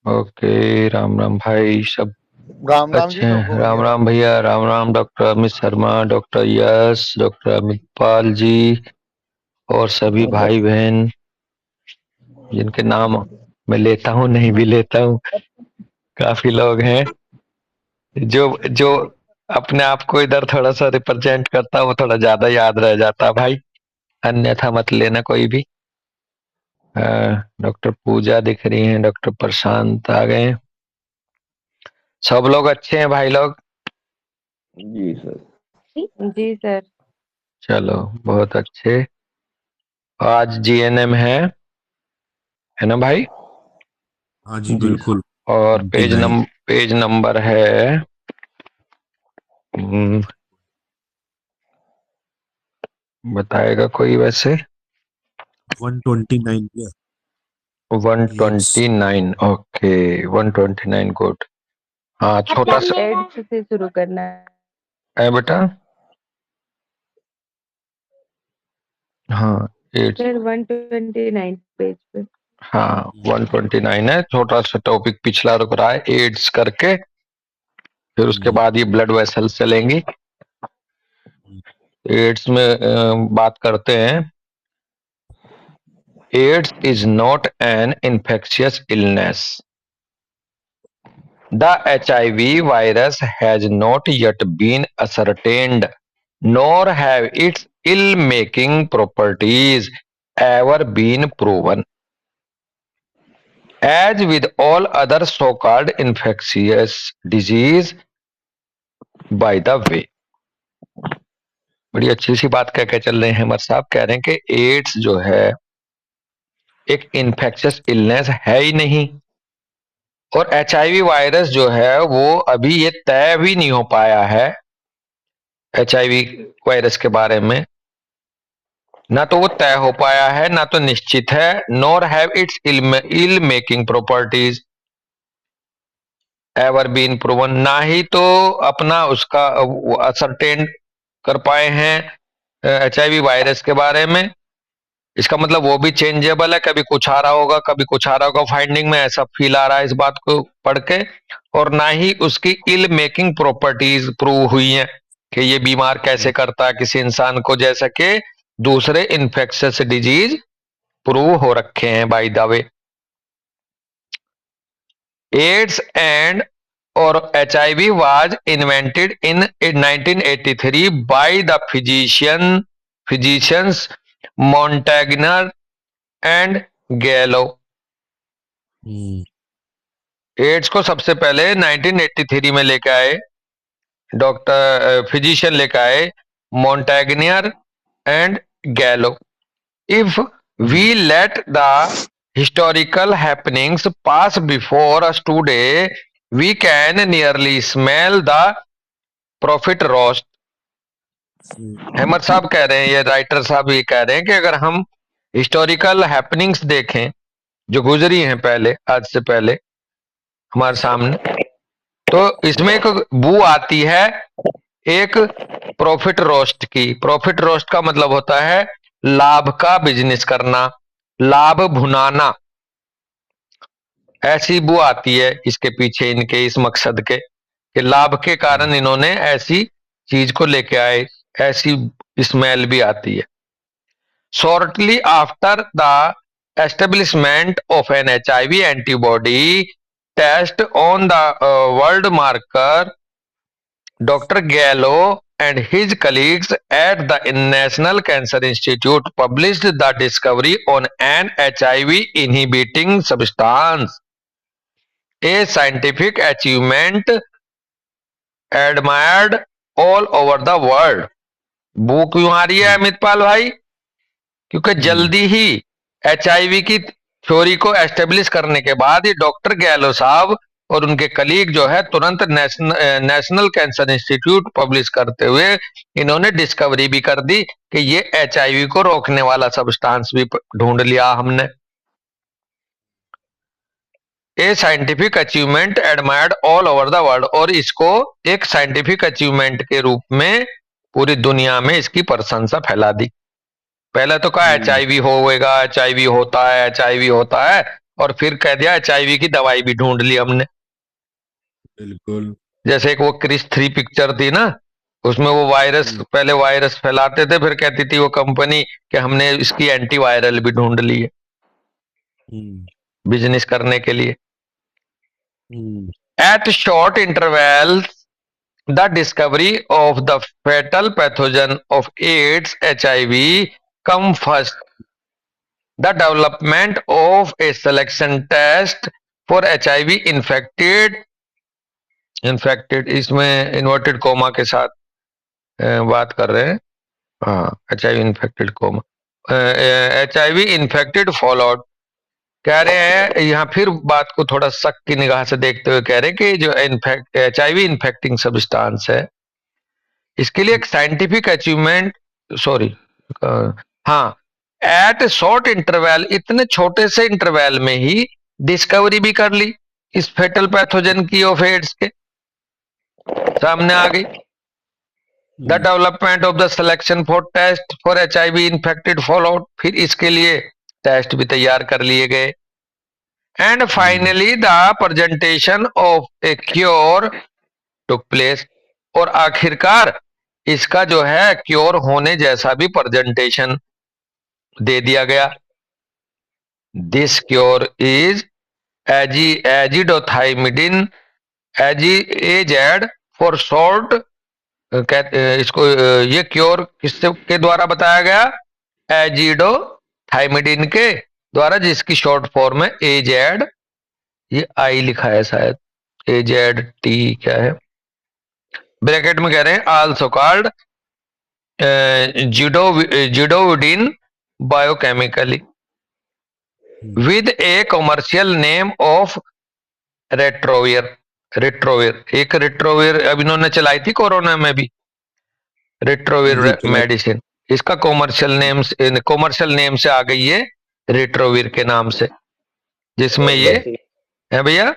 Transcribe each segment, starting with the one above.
Okay. Ram Ram भाई, सब राम राम जी, अच्छे कब हैं? हो राम गया? राम भैया, राम राम। डॉक्टर अमित शर्मा, डॉक्टर यश, डॉक्टर अमित पाल जी और सभी भाई बहन जिनके नाम मैं लेता हूँ नहीं भी लेता हूँ, काफी लोग हैं जो जो अपने आप को इधर थोड़ा सा रिप्रेजेंट करता है, वो थोड़ा ज्यादा याद रह जाता है भाई। अन्यथा मत लेना कोई भी। डॉक्टर पूजा दिख रही हैं, डॉक्टर प्रशांत आ गए। सब लोग अच्छे हैं भाई लोग। जी सर। जी सर। चलो, बहुत अच्छे। आज जीएनएम है ना भाई? हाँ जी जी। बिल्कुल। और 29। पेज नंबर है, बताएगा कोई वैसे? 129 या एड्स। 129। ओके, 129। गुड। हाँ, छोटा सा एड्स से शुरू करना है है बेटा। हाँ, एट। सर, 129 पेज पे। हाँ, 129 है। छोटा सा टॉपिक पिछला रुक रहा है एड्स करके, फिर उसके बाद ये ब्लड वेसल चलेंगी। एड्स में बात करते हैं। AIDS is not an infectious illness. The HIV virus has not yet been ascertained, nor have its ill-making properties ever been proven. As with all other so-called infectious disease, by the way, बड़ी अच्छी सी बात कह के चल रहे हैं हमारे साहब। कह रहे हैं कि एड्स जो है एक इन्फेक्शियस इलनेस है ही नहीं, और एचआईवी वायरस जो है वो अभी ये तय भी नहीं हो पाया है एचआईवी वायरस के बारे में। ना तो वो तय हो पाया है, ना तो निश्चित है। Nor have its ill making properties ever been proven, ना ही तो अपना उसका असरटेन कर पाए हैं एचआईवी वायरस के बारे में। इसका मतलब वो भी चेंजेबल है, कभी कुछ आ रहा होगा, कभी कुछ आ रहा होगा। फाइंडिंग में ऐसा फील आ रहा है इस बात को पढ़ के। और ना ही उसकी इल मेकिंग प्रॉपर्टीज प्रूव हुई हैं कि ये बीमार कैसे करता है किसी इंसान को, जैसा कि दूसरे इन्फेक्शियस डिजीज प्रूव हो रखे हैं by the way. AIDS and और HIV was invented in 1983 by the physicians Montagnier and Gallo। AIDS को सबसे पहले 1983 में लेके आए डॉक्टर फिजिशियन लेके आए, Montagnier and Gallo. If we let the historical happenings pass before us today, we can nearly smell the profit roast। Ahmad sahab कह रहे हैं, ये राइटर साहब ये कह रहे हैं कि अगर हम हिस्टोरिकल हैपनिंग्स देखें जो गुजरी हैं पहले, आज से पहले हमारे सामने, तो इसमें एक बू आती है, एक प्रॉफिट रोस्ट की। प्रॉफिट रोस्ट का मतलब होता है लाभ का बिजनेस करना, लाभ भुनाना। ऐसी बू आती है इसके पीछे, इनके इस मकसद के कि लाभ के कारण इन्होंने ऐसी चीज को लेके आए, ऐसी स्मेल भी आती है। Shortly after the establishment of an HIV antibody test on the world marker, Dr. Gallo and his colleagues at the National Cancer Institute published the discovery on an HIV inhibiting substance, a scientific achievement admired all over the world। वो क्यों आ रही है अमितपाल भाई? क्योंकि जल्दी ही HIV की theory को establish करने के बाद ये डॉक्टर गैलो साहब और उनके कलीग जो है तुरंत नेशनल कैंसर इंस्टीट्यूट पब्लिश करते हुए इन्होंने डिस्कवरी भी कर दी कि ये HIV को रोकने वाला सब्सटेंस भी ढूंढ लिया हमने। ए scientific achievement admired all over the world, और इसको एक साइंटिफिक अचीवमेंट के रूप में पूरी दुनिया में इसकी प्रशंसा फैला दी। पहले तो कहा HIV होएगा, HIV होता है, HIV होता है, और फिर कह दिया HIV की दवाई भी ढूंढ ली हमने। बिल्कुल। जैसे एक वो क्रिस 3 पिक्चर थी ना, उसमें वो वायरस, पहले वायरस फैलाते थे, फिर कहती थी वो कंपनी कि हमने इसकी एंटीवायरल भी ढूंढ ली है बिजनेस करने के लिए। At short interval the discovery of the fatal pathogen of AIDS HIV come first, the development of a selection test for HIV infected, इसमें इन्वर्टेड कोमा के साथ बात कर रहे हैं। हाँ, HIV infected comma, HIV infected fallout. कह रहे हैं यहाँ फिर बात को थोड़ा शक की निगाह से देखते हुए कह रहे हैं कि जो HIV इन्फेक्टिंग सब्सटेंस है, इसके लिए एक साइंटिफिक अचीवमेंट, सॉरी, हाँ, एट शॉर्ट इंटरवल, इतने छोटे से इंटरवल में ही डिस्कवरी भी कर ली इस फेटल पैथोजन की ऑफ एड्स के, सामने आ गई। The development of the selection for test for HIV infected fallout, फिर इसके लिए टेस्ट भी तैयार कर लिए गए। And finally the presentation of a cure took place, और आखिरकार इसका जो है क्योर होने जैसा भी प्रेजेंटेशन दे दिया गया। This cure is azidothymidine A Z for short, इसको ये क्योर किससे के द्वारा बताया गया? एजिडोथाइमिडिन के द्वारा, जिसकी शॉर्ट फॉर्म है एजेड, ये आई लिखा है शायद, एजेड टी क्या है, ब्रैकेट में कह रहे हैं also called zidovudine biochemically with a commercial name of Retrovir. एक रेट्रोविर अब इन्होंने चलाई थी कोरोना में भी, रेट्रोविर मेडिसिन, इसका कमर्शियल नेम से आ गई है रेट्रोविर के नाम से, जिसमें ये है भैया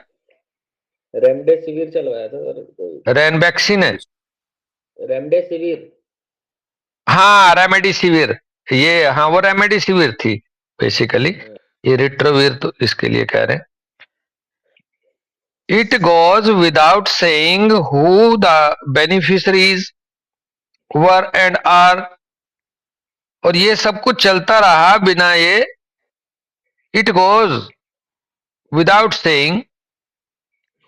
रेमडेसिविर चलवाया था, रेनवैक्सीन है, रेमडेसिविर, हाँ रेमेडिसिविर, ये हाँ वो रेमेडिसिविर थी बेसिकली, ये रेट्रोविर तो इसके लिए कह रहे हैं। It goes without saying who the beneficiaries were and are, और ये सब कुछ चलता रहा बिना ये, it goes without saying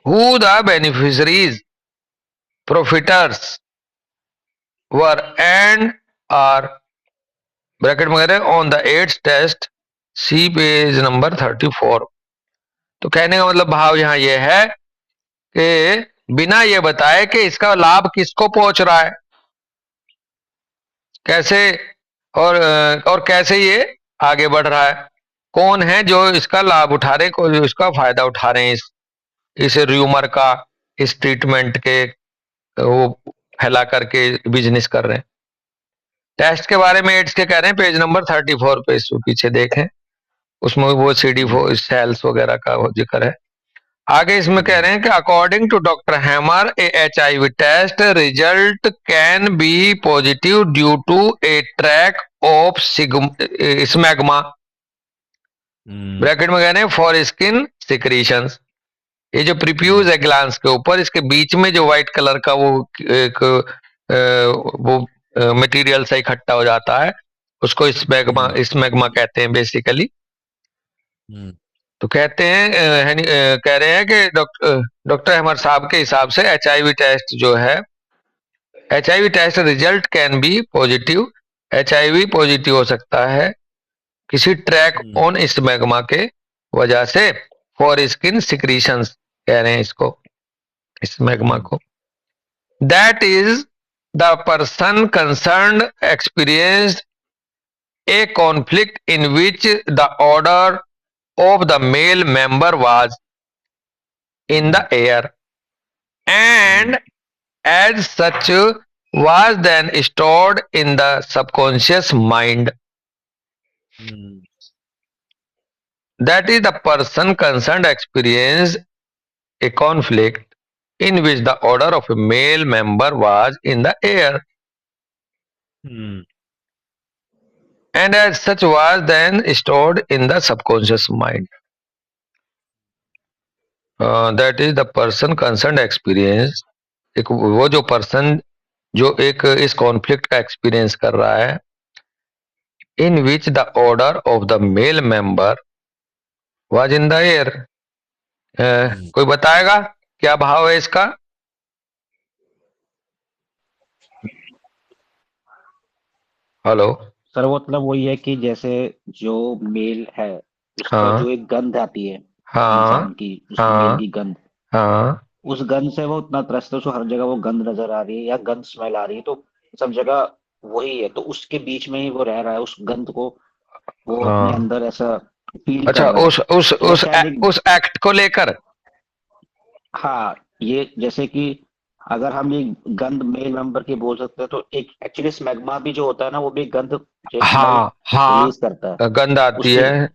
who the beneficiaries profiteers were and are, bracket में कह रहे on the AIDS test see page number 34। तो कहने का मतलब भाव यहां यह है कि बिना ये बताए कि इसका लाभ किसको पहुंच रहा है, कैसे और कैसे ये आगे बढ़ रहा है, कौन है जो इसका लाभ उठा रहे, को जो इसका फायदा उठा रहे हैं, इस र्यूमर का, इस ट्रीटमेंट के वो फैला करके बिजनेस कर रहे हैं। टेस्ट के बारे में एड्स के कह रहे हैं पेज नंबर 34 पे, इसको पीछे देखें, उसमें वो CD4 सेल्स वगैरह का वो जिक्र है। आगे इसमें कह रहे हैं कि according to doctor Hammer a HIV test result can be positive due to a track of smegma, bracket में कह रहे हैं फॉर स्किन सिक्रीशंस, ये जो प्रीप्यूज है ग्लैंड्स के ऊपर, इसके बीच में जो व्हाइट कलर का वो एक वो मटेरियल सा इकट्ठा हो जाता है, उसको स्मैग्मा कहते हैं बेसिकली। तो कहते हैं कह रहे हैं कि डॉक्टर हैमर साहब के हिसाब से HIV टेस्ट जो है, HIV test result can be positive, HIV positive हो सकता है किसी ट्रैक ऑन स्मैग्मा के वजह से, फॉर स्किन सिक्रीशंस कह रहे हैं इसको, स्मैग्मा को। That is the person concerned experienced A conflict in which the order of the male member was in the air and as such was then stored in the subconscious mind. That is, the person concerned experienced a conflict in which the order of a male member was in the air and as such was then stored in the subconscious mind. That is the person concern experience, एक वो जो person जो एक इस conflict का experience कर रहा है, in which the order of the male member was in the air. कोई बताएगा क्या भाव है इसका? हेलो। सर वो मतलब वही है कि जैसे जो मेल है उसका हाँ जो एक गंध आती है हाँ इंसान की, उस मेल हाँ की गंध, हाँ उस गंध से वो उतना त्रस्त है, उसको हर जगह वो गंध नजर आ रही है या गंध स्मेल आ रही है, तो सब जगह वही है, तो उसके बीच में ही वो रह रहा है, उस गंध को वो अपने हाँ। अंदर ऐसा फील कर अच्छा, रहा है। तो वो शायद एक, उस एक्ट को लेकर। हाँ, ये जैसे कि अगर हम ये गंध मेल मेंबर की बोल सकते हैं, तो एक एक्चुअली स्मैग्मा भी जो होता है ना, वो भी गंध जो स्मेल हाँ हाँ, रिलीज करता है गंध आती उससे। है।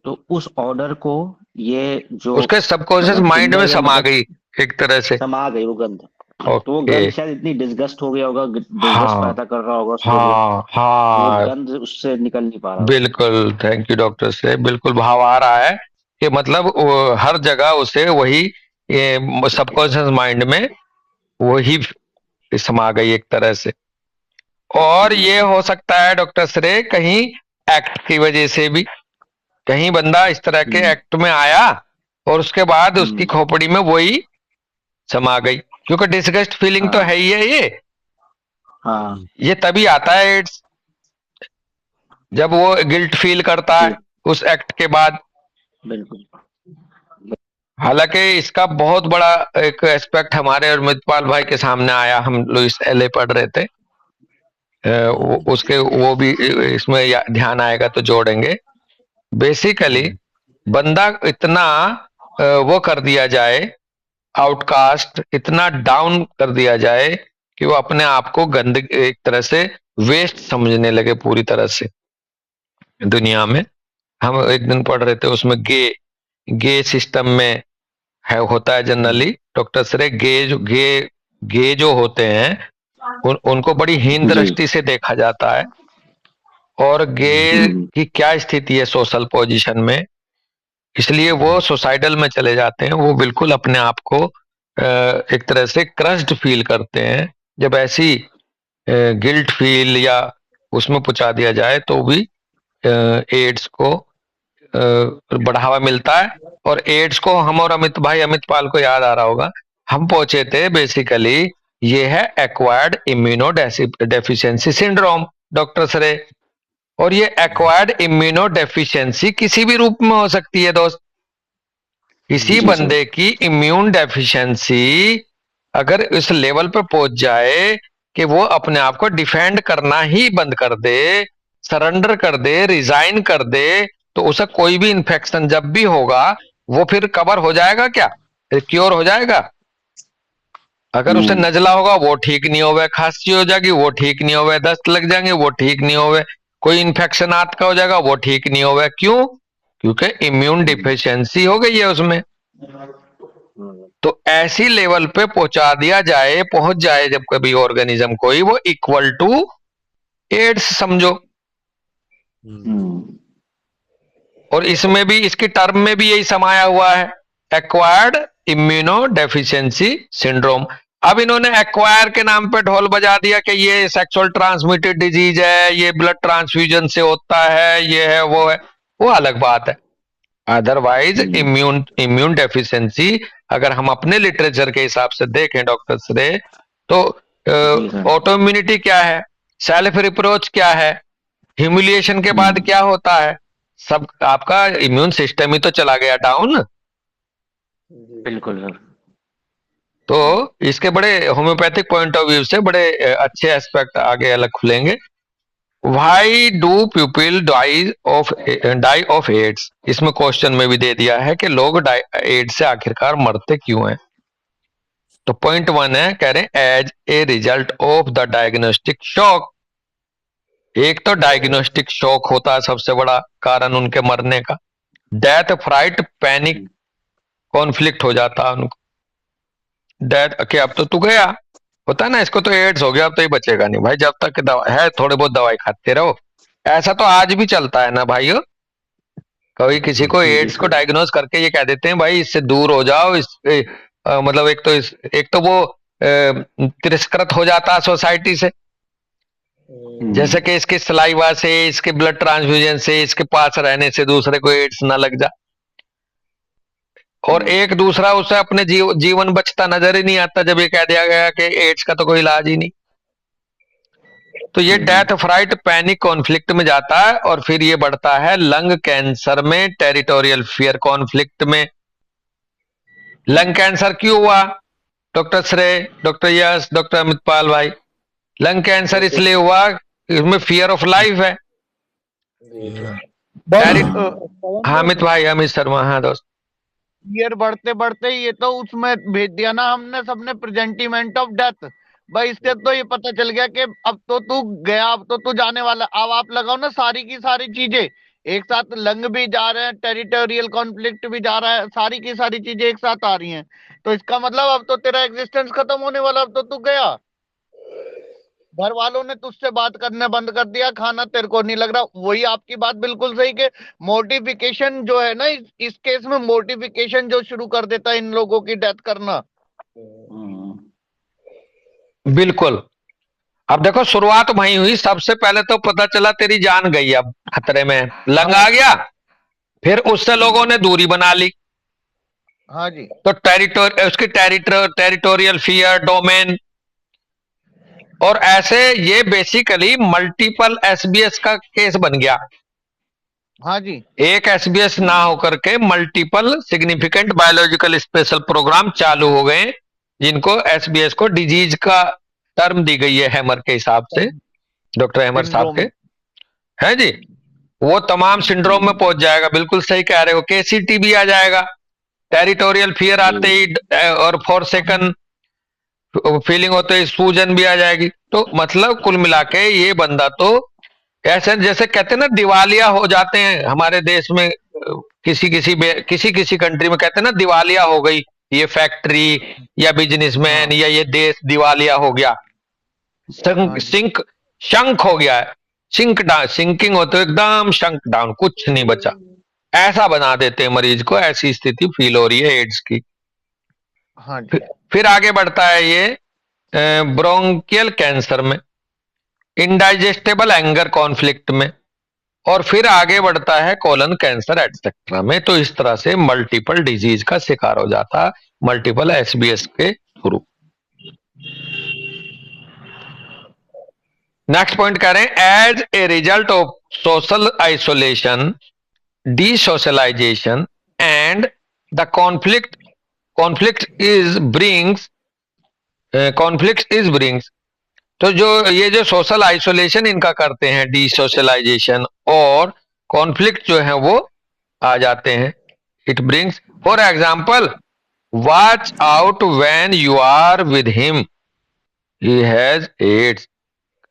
तो उस ऑर्डर को ये जो उसके सबकॉन्शियस मतलब माइंड में इंद्र या समा मतलब गई एक तरह से। समा गई वो गंध। तो वो ओके। गंध शायद इतनी डिस्गस्ट हो गया होगा, डिस्गस्ट हाँ पैदा कर रहा होगा उसमें वो, हाँ कि वो हाँ, गंध उससे निकल नहीं पा रहा उससे। बिल्कुल, थैंक यू डॉक्टर से बिल्कुल भाव आ रहा है कि मतलब हर जगह उसे वही सबकॉन्शियस माइंड में वही समा गई एक तरह से। और ये हो सकता है डॉक्टर श्रे कहीं एक्ट की वजह से भी, कहीं बंदा इस तरह के हम्म एक्ट में आया और उसके बाद उसकी हम्म खोपड़ी में वही समा गई, क्योंकि डिसगस्ट फीलिंग तो है हाँ ही है ये। हाँ ये तभी आता है एड्स, जब वो गिल्ट फील करता है जी उस एक्ट के बाद। बिल्कुल। हालांकि इसका बहुत बड़ा एक एस्पेक्ट हमारे और मितपाल भाई के सामने आया, हम लोग इस एलए पढ़ रहे थे। उसके वो भी इसमें ध्यान आएगा तो जोड़ेंगे। बेसिकली बंदा इतना वो कर दिया जाए, आउटकास्ट इतना डाउन कर दिया जाए कि वो अपने आप को गंद एक तरह से वेस्ट समझने लगे पूरी तरह से दुनिया में। हम एक दिन पढ़ रहे थे उसमें गे सिस्टम में है, होता है जनरली डॉक्टर सरे, गे जो होते हैं उनको बड़ी हीन जी दृष्टि से देखा जाता है। और गे हम्म की क्या स्थिति है सोशल पोजीशन में, इसलिए वो सुसाइडल में चले जाते हैं। वो बिल्कुल अपने आप को एक तरह से क्रश्ड फील करते हैं। जब ऐसी गिल्ट फील या उसमें पहुंचा दिया जाए तो भी एड्स को बढ़ावा मिलता है। और एड्स को हम और अमित भाई, अमित पाल को याद आ रहा होगा, हम पहुंचे थे बेसिकली, ये है acquired immuno deficiency syndrome doctor सरे। और ये एक्वायर्ड इम्यूनो डेफिशिएंसी किसी भी रूप में हो सकती है दोस्त। किसी जी सर। बंदे की इम्यून डेफिशिएंसी अगर इस लेवल पर पहुंच जाए कि वो अपने आप को डिफेंड करना ही बंद कर दे, सरेंडर कर दे, रिजाइन कर दे, तो उसे कोई भी इन्फेक्शन जब भी होगा वो फिर कवर हो जाएगा क्या, क्योर हो जाएगा? अगर उसे हम्म नजला होगा वो ठीक नहीं होवे, खांसी हो जाएगी वो ठीक नहीं होवे, दस्त लग जाएंगे वो ठीक नहीं होवे, कोई इन्फेक्शन आत का हो जाएगा वो ठीक नहीं होवे। क्यों? क्योंकि इम्यून डिफिशियंसी हो गई है उसमें। तो ऐसी लेवल पे पहुंचा दिया जाए, पहुंच जाए जब कभी ऑर्गेनिज्म कोई, वो इक्वल टू एड्स समझो। हम्म और इसमें भी, इसकी टर्म में भी यही समाया हुआ है, एक्वायर्ड इम्यूनो डेफिशिएंसी सिंड्रोम। अब इन्होंने एक्वायर के नाम पे ढोल बजा दिया कि ये सेक्सुअल ट्रांसमिटेड डिजीज है, ये ब्लड ट्रांसफ्यूजन से होता है, ये है वो है, वो अलग बात है। अदरवाइज हम्म, इम्यून इम्यून डेफिशिएंसी अगर हम अपने लिटरेचर के हिसाब से देखें डॉक्टर श्रे, तो जी सर। ऑटो इम्यूनिटी क्या है, सेल्फ रिप्रोच क्या है, ह्यूमिलिएशन के बाद हम्म क्या होता है, सब आपका इम्यून सिस्टम ही तो चला गया डाउन। जी बिल्कुल सर। तो इसके बड़े होम्योपैथिक पॉइंट ऑफ व्यू से बड़े अच्छे एस्पेक्ट आगे अलग खुलेंगे। Why do people die of AIDS, इसमें क्वेश्चन में भी दे दिया है कि लोग एड्स से आखिरकार मरते क्यों हैं। तो पॉइंट वन है, कह रहे हैं as a result of the diagnostic shock. एक तो डायग्नोस्टिक शॉक होता है सबसे बड़ा कारण उनके मरने का। डेथ, फ्राइट, पैनिक, कॉन्फ्लिक्ट हो जाता है उनको। डेथ कि अब तो तू गया, होता है ना, इसको तो एड्स हो गया अब तो ये बचेगा नहीं भाई, जब तक दवा है थोड़े बहुत दवाई खाते रहो। ऐसा तो आज भी चलता है ना भाइयों। कभी किसी को एड्स को डायग्नोज करके ये कह देते हैं भाई इससे दूर हो जाओ, मतलब एक तो वो तिरस्कृत हो जाता है सोसाइटी से, जैसे कि इसके सलाइवा से, इसके ब्लड ट्रांसफ्यूजन से, इसके पास रहने से दूसरे को एड्स ना लग जा, और एक दूसरा उसे अपने जीवन बचता नजर ही नहीं आता जब ये कह दिया गया कि एड्स का तो कोई इलाज ही नहीं। तो ये डेथ फ्राइट पैनिक कॉन्फ्लिक्ट में जाता है और फिर ये बढ़ता है लंग कैंसर में, टेरिटोरियल फियर कॉन्फ्लिक्ट में। लंग कैंसर क्यों हुआ डॉक्टर श्रेय, डॉक्टर यश, डॉक्टर अमित पाल भाई? लंग कैंसर इसलिए हुआ कि इसमें फियर ऑफ लाइफ है। हाँ अमित भाई, अमित शर्मा, हाँ दोस्त। ईयर बढ़ते बढ़ते ये तो उसमें भेज दिया ना हमने सबने, प्रेजेंटिमेंट ऑफ डेथ। भाई इससे तो ये पता चल गया कि अब तो तू गया, अब तो तू जाने वाला। अब आप लगाओ ना सारी की सारी चीजें एक साथ, लंग भी जा रहे हैं, टेरिटोरियल कॉन्फ्लिक्ट भी जा रहा है, सारी की सारी चीजें एक साथ आ रही हैं, तो इसका मतलब अब तो तेरा एग्जिस्टेंस खत्म होने वाला, अब तो तू गया। घर वालों ने तुझसे बात करने बंद कर दिया, खाना तेरे को नहीं लग रहा। वही आपकी बात बिल्कुल सही कि मोर्टिफिकेशन जो है ना, इस केस में मोर्टिफिकेशन जो शुरू कर देता है इन लोगों की डेथ करना। बिल्कुल। अब देखो शुरुआत वहीं हुई, सबसे पहले तो पता चला तेरी जान गई, अब खतरे में, लंग आ गया, फिर उससे लोगों ने दूरी बना ली। हाँ जी। तो उसकी टेरिटोरियल फियर, डोमेन, और ऐसे ये बेसिकली मल्टीपल एसबीएस का केस बन गया। हाँ जी। एक एसबीएस ना होकर के multiple significant biological special program चालू हो गए, जिनको एसबीएस को डिजीज का टर्म दी गई है हैमर के हिसाब से, डॉक्टर हैमर साहब के, है जी। वो तमाम सिंड्रोम में पहुंच जाएगा, बिल्कुल सही कह रहे हो। केसीटी भी आ जाएगा, टेरिटोरियल फियर आते ही, और फॉरसेकन फीलिंग होते ही सूजन भी आ जाएगी। तो मतलब कुल मिला के ये बंदा तो ऐसे जैसे कहते हैं ना दिवालिया हो जाते हैं हमारे देश में, किसी कंट्री में कहते हैं ना दिवालिया हो गई ये फैक्ट्री या बिजनेसमैन या ये देश दिवालिया हो गया, शंक हो गया है, सिंकिंग होते एकदम शंक डाउन, कुछ नहीं बचा, ऐसा बना देते हैं मरीज को। ऐसी स्थिति फील हो रही है एड्स की। हाँ जी। फिर आगे बढ़ता है ये ब्रोंकियल कैंसर में, इंडाइजेस्टेबल एंगर कॉन्फ्लिक्ट में, और फिर आगे बढ़ता है कोलन कैंसर एटसेट्रा में। तो इस तरह से मल्टीपल डिजीज का शिकार हो जाता, मल्टीपल एसबीएस के थ्रू। नेक्स्ट पॉइंट कह रहे हैं, as a result of social isolation, desocialization and the conflict is brings, तो जो ये जो सोशल आइसोलेशन इनका करते हैं, डिसोशलाइजेशन, और कॉन्फ्लिक्ट जो है वो आ जाते हैं, it brings. For example, watch out when you are with him, he has AIDS.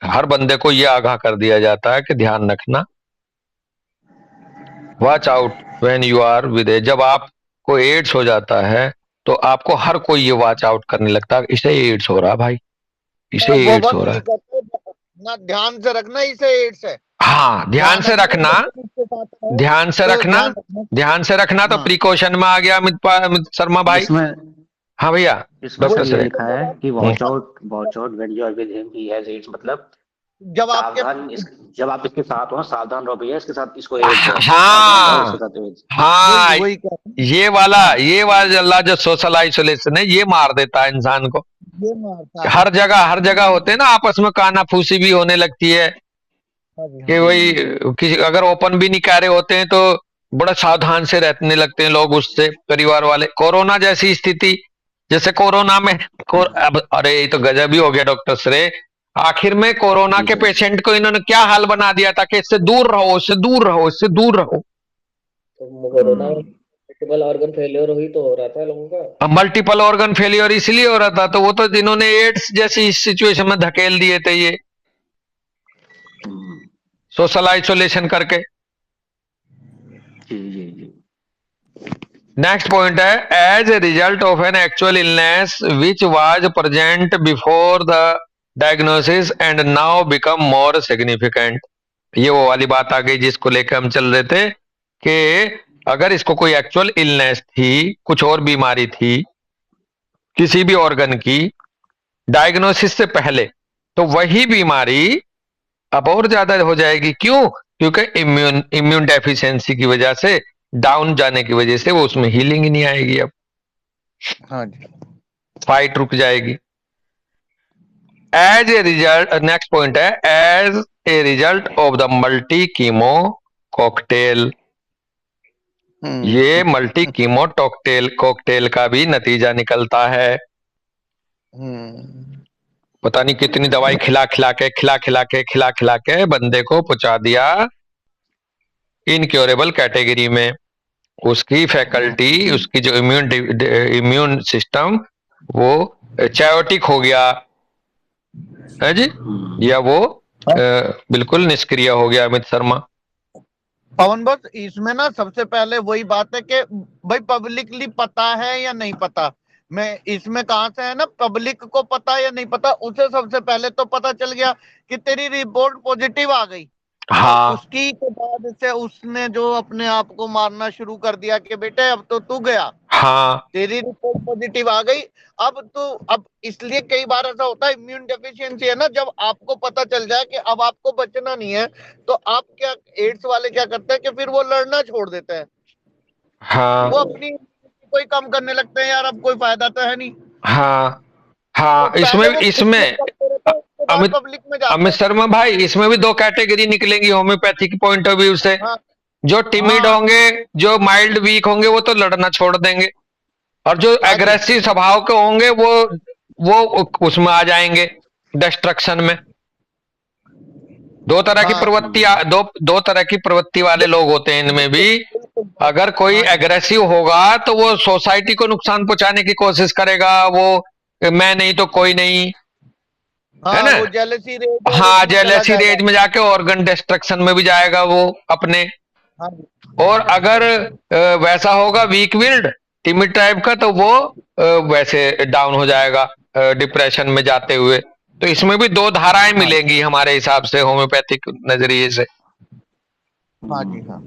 हर बंदे को ये आगाह कर दिया जाता है कि ध्यान रखना, watch out when you are with, जब आपको एड्स हो जाता है तो आपको हर कोई ये वॉच आउट करने लगता है, इसे एड्स हो रहा भाई, इसे एड्स हो रहा है, ना ध्यान से रखना, इसे एड्स है। हाँ ध्यान से रखना, ध्यान से रखना, ध्यान से रखना। तो प्रिकॉशन में आ गया अमित शर्मा भाई। हाँ भैया, डॉक्टर से लिखा है कि watch out when you are with him, he has AIDS, मतलब जब आप इसके साथ हो सावधान रहो भैया, इसके साथ इसको एड्स है। हाँ ये वाला जो सोशल आइसोलेशन है ये मार देता है इंसान को। हर जगह होते हैं ना आपस में कानाफूसी भी होने लगती है कि वही किसी अगर ओपन भी नहीं कह रहे होते हैं तो बड़ा सावधान से रहने लगते हैं लोग उससे, परिवार वाले। कोरोना जैसी स्थिति, जैसे कोरोना में अरे ये तो गजब ही हो गया डॉक्टर श्रेय, आखिर में कोरोना के पेशेंट को इन्होंने क्या हाल बना दिया था कि इससे दूर रहो, इससे दूर रहो, इससे दूर रहो। तो कोरोना मल्टीपल ऑर्गन फेलियर ही तो हो रहा था लोगों का, मल्टीपल ऑर्गन फेलियर इसलिए हो रहा था, तो वो तो जिन्होंने एड्स जैसी सिचुएशन में धकेल दिए थे ये सोशल आइसोलेशन करके। नेक्स्ट पॉइंट है, as a result of an actual illness which was present before the diagnosis and now become more significant. ये वो वाली बात आ गई जिसको लेकर हम चल रहे थे कि अगर इसको कोई एक्चुअल इलनेस थी, कुछ और बीमारी थी किसी भी ऑर्गन की डायग्नोसिस से पहले, तो वही बीमारी अब और ज्यादा हो जाएगी। क्यों? क्योंकि इम्यून डेफिशिएंसी की वजह से, डाउन जाने की वजह से वो उसमें हीलिंग ही नहीं आएगी। अब हाँ जी। फाइट रुक जाएगी। As a result, next point है, as a result of the multi chemo cocktail. ये मल्टी कीमो कॉकटेल का भी नतीजा निकलता है। पता नहीं कितनी दवाई खिला खिला के बंदे को पहुंचा दिया इनक्योरेबल कैटेगरी में। उसकी फैकल्टी, उसकी जो इम्यून सिस्टम वो चायोटिक हो गया है जी, या वो बिल्कुल निष्क्रिय हो गया। अमित शर्मा पवन बस इसमें ना सबसे पहले वही बात है कि भाई पब्लिकली पता है या नहीं पता। मैं इसमें कहां से है ना, पब्लिक को पता या नहीं पता, उसे सबसे पहले तो पता चल गया कि तेरी रिपोर्ट पॉजिटिव आ गई। हाँ, उसकी के बाद से उसने जो अपने आप को मारना शुरू कर दिया कि बेटे अब तो तू गया, हाँ, तेरी रिपोर्ट पॉजिटिव आ गई। अब इसलिए कई बार ऐसा होता है, इम्यून डेफिशिएंसी है ना, जब आपको पता चल जाए कि अब आपको बचना नहीं है, तो आप क्या, एड्स वाले क्या करते हैं कि फिर वो लड़ना छोड़ देते हैं। हाँ, वो अपनी कोई कम करने लगते हैं, यार अब कोई फायदा तो है नहीं। हाँ, हाँ। तो इसमें अमित शर्मा भाई, इसमें भी दो कैटेगरी निकलेंगी होम्योपैथिक पॉइंट ऑफ व्यू से। हाँ, जो टिमिड होंगे, जो माइल्ड वीक होंगे, वो तो लड़ना छोड़ देंगे, और जो एग्रेसिव स्वभाव के होंगे वो उसमें आ जाएंगे डिस्ट्रक्शन में। दो तरह की प्रवृत्ति, दो तरह की प्रवृत्ति वाले लोग होते हैं इनमें भी। अगर कोई एग्रेसिव होगा तो वो सोसाइटी को नुकसान पहुंचाने की कोशिश करेगा, वो मैं नहीं तो कोई नहीं, है ना। वो जेलसी रेज, हाँ, जेलसी रेज में जाके ऑर्गन डिस्ट्रक्शन में भी जाएगा वो अपने। और अगर वैसा होगा वीक विल्ड टिमिड टाइप का, तो वो वैसे डाउन हो जाएगा डिप्रेशन में जाते हुए। तो इसमें भी दो धाराएं मिलेंगी हमारे हिसाब से होम्योपैथिक नजरिए से। हाँ जी, हाँ।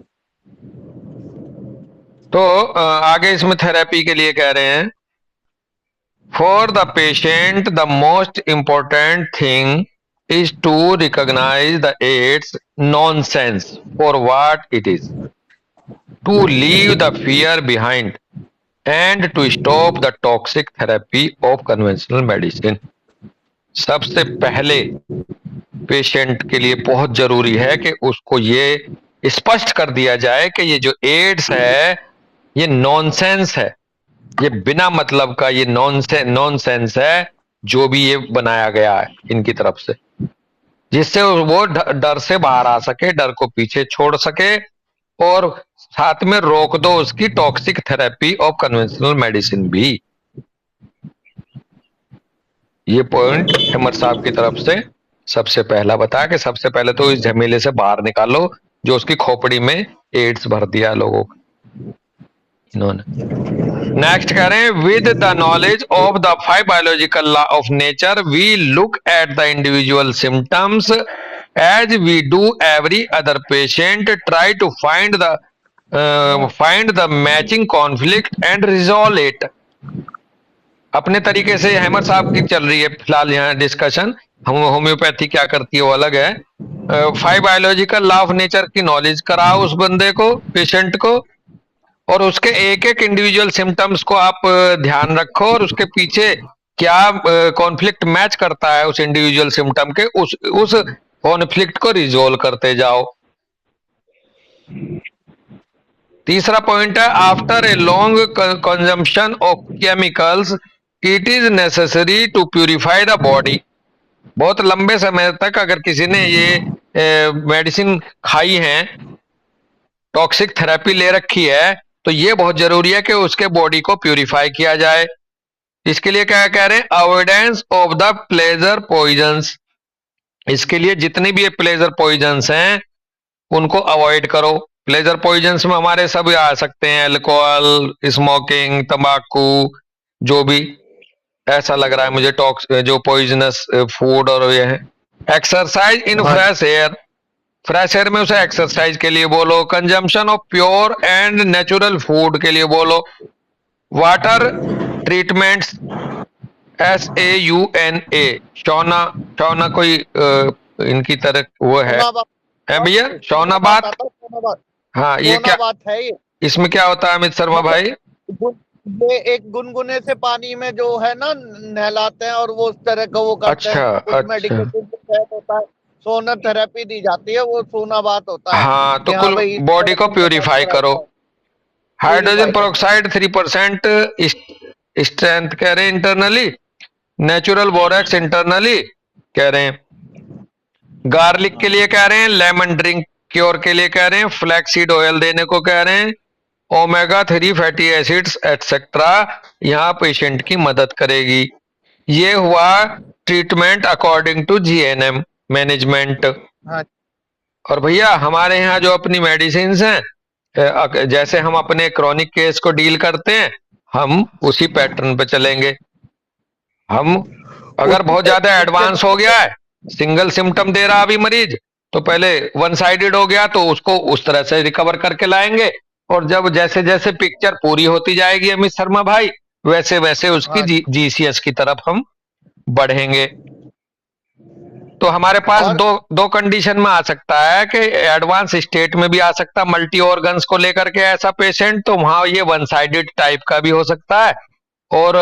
तो आगे इसमें थेरेपी के लिए कह रहे हैं, for the patient the most important thing is to recognize the AIDS nonsense for what it is, to leave the fear behind and to stop the toxic therapy of conventional medicine. सबसे पहले patient के लिए बहुत जरूरी है कि उसको ये स्पष्ट कर दिया जाए कि ये जो एड्स है ये नॉनसेंस है, ये बिना मतलब का ये नॉनसेंस है जो भी ये बनाया गया है इनकी तरफ से, जिससे वो डर से बाहर आ सके, डर को पीछे छोड़ सके, और साथ में रोक दो उसकी toxic therapy of conventional medicine भी। ये पॉइंट हेमर साहब की तरफ से सबसे पहला बताया कि सबसे पहले तो इस झमेले से बाहर निकालो जो उसकी खोपड़ी में एड्स भर दिया लोगों को इन्होंने। नेक्स्ट कह रहे हैं, with the knowledge of the 5 biological law of nature we look at the individual symptoms as we do every other patient, try to find the matching conflict and resolve it. अपने तरीके से hammer साहब की चल रही है फिलहाल यहाँ डिस्कशन, हम होम्योपैथी क्या करती है वो अलग है। 5 बायोलॉजिकल लॉ ऑफ नेचर की नॉलेज कराओ उस बंदे को, पेशेंट को, और उसके एक एक इंडिविजुअल सिम्टम्स को आप ध्यान रखो, और उसके पीछे क्या कॉन्फ्लिक्ट मैच करता है उस इंडिविजुअल सिम्टम के, उस कॉन्फ्लिक्ट को रिजोल्व करते जाओ। तीसरा पॉइंट है, after a long consumption of chemicals it is necessary to purify the body. बहुत लंबे समय तक अगर किसी ने ये मेडिसिन खाई है, टॉक्सिक थेरेपी ले रखी है, तो ये बहुत जरूरी है कि उसके बॉडी को प्यूरिफाई किया जाए। इसके लिए क्या कह रहे हैं, avoidance of the pleasure poisons. इसके लिए जितने भी ये प्लेजर पॉइजन्स हैं उनको अवॉइड करो। प्लेजर पॉइजन्स में हमारे सब आ सकते हैं, अल्कोहल, स्मोकिंग, तंबाकू, जो भी ऐसा लग रहा है मुझे जो पॉइजनस फूड और ये है। Exercise in fresh air, fresh air में उसे एक्सरसाइज के लिए बोलो, consumption of pure and natural food के लिए बोलो, वाटर ट्रीटमेंट्स SAUNA, शौना, शौना कोई इनकी तरह वो है भैया, शौनाबाद। सोनाबाद हाँ, ये क्या, सोनाबाद है ये। इसमें क्या होता है अमित शर्मा भाई? ये एक गुनगुने से पानी में जो है ना नहलाते हैं और वो उस तरह का वो करते हैं, अच्छा, कुछ अच्छा। मेडिकेशन के तहत होता है, सोना थेरेपी दी जाती है, वो सोनाबाद होता है। हाँ, तो कि हाँ कुल भाई, इस बॉडी तरह को से प्यूरिफाई करो। हाइड्रोजन Purify पेरोक्साइड 3% स्ट्रेंथ कह रहे हैं इंटरनली, नेचुरल बोरेक्स इंटरनली कह रहे हैं, गार्लिक के लिए कह रहे हैं, लेमन ड्रिंक क्योर के लिए कह रहे हैं, फ्लैक्सीड ऑयल देने को कह रहे हैं, ओमेगा 3 फैटी एसिड्स एटसेट्रा यहाँ पेशेंट की मदद करेगी। ये हुआ treatment according to GNM management. हाँ। और भैया हमारे यहाँ जो अपनी मेडिसिन हैं, जैसे हम अपने क्रॉनिक केस को डील करते हैं, हम उसी पैटर्न पे चलेंगे। हम अगर बहुत ज्यादा एडवांस हो गया है, सिंगल सिम्टम दे रहा अभी मरीज, तो पहले वन साइडेड हो गया तो उसको उस तरह से रिकवर करके लाएंगे, और जब जैसे जैसे पिक्चर पूरी होती जाएगी अमित शर्मा भाई, वैसे वैसे उसकी GCS की तरफ हम बढ़ेंगे। तो हमारे पास दो कंडीशन में आ सकता है कि एडवांस स्टेट में भी आ सकता है, मल्टी ऑर्गन्स को लेकर के ऐसा पेशेंट, तो वहां ये वन साइडेड टाइप का भी हो सकता है। और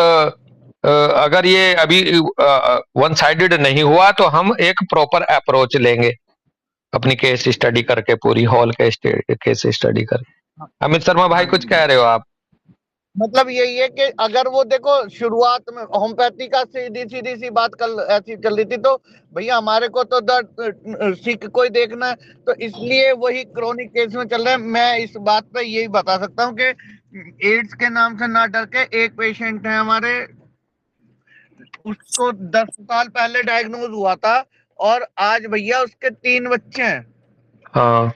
अगर ये अभी वन साइडेड नहीं हुआ तो हम एक प्रॉपर अप्रोच लेंगे अपनी केस स्टडी करके, पूरी हॉल के केस स्टडी करके। अमित शर्मा भाई कुछ कह रहे हो आप? मतलब यही है कि अगर वो देखो शुरुआत में होम्योपैथी का सीधी सीधी सी बात कल ऐसी चल रही थी, तो भैया हमारे को तो दर्द सीख कोई देखना है, तो इसलिए वही क्रोनिक केस में चल रहा है। मैं इस बात पे यही बता सकता हूँ कि एड्स के नाम से ना डर के, एक पेशेंट है हमारे, उसको 10 साल पहले डायग्नोज हुआ था और आज भैया उसके 3 बच्चे हैं। हाँ,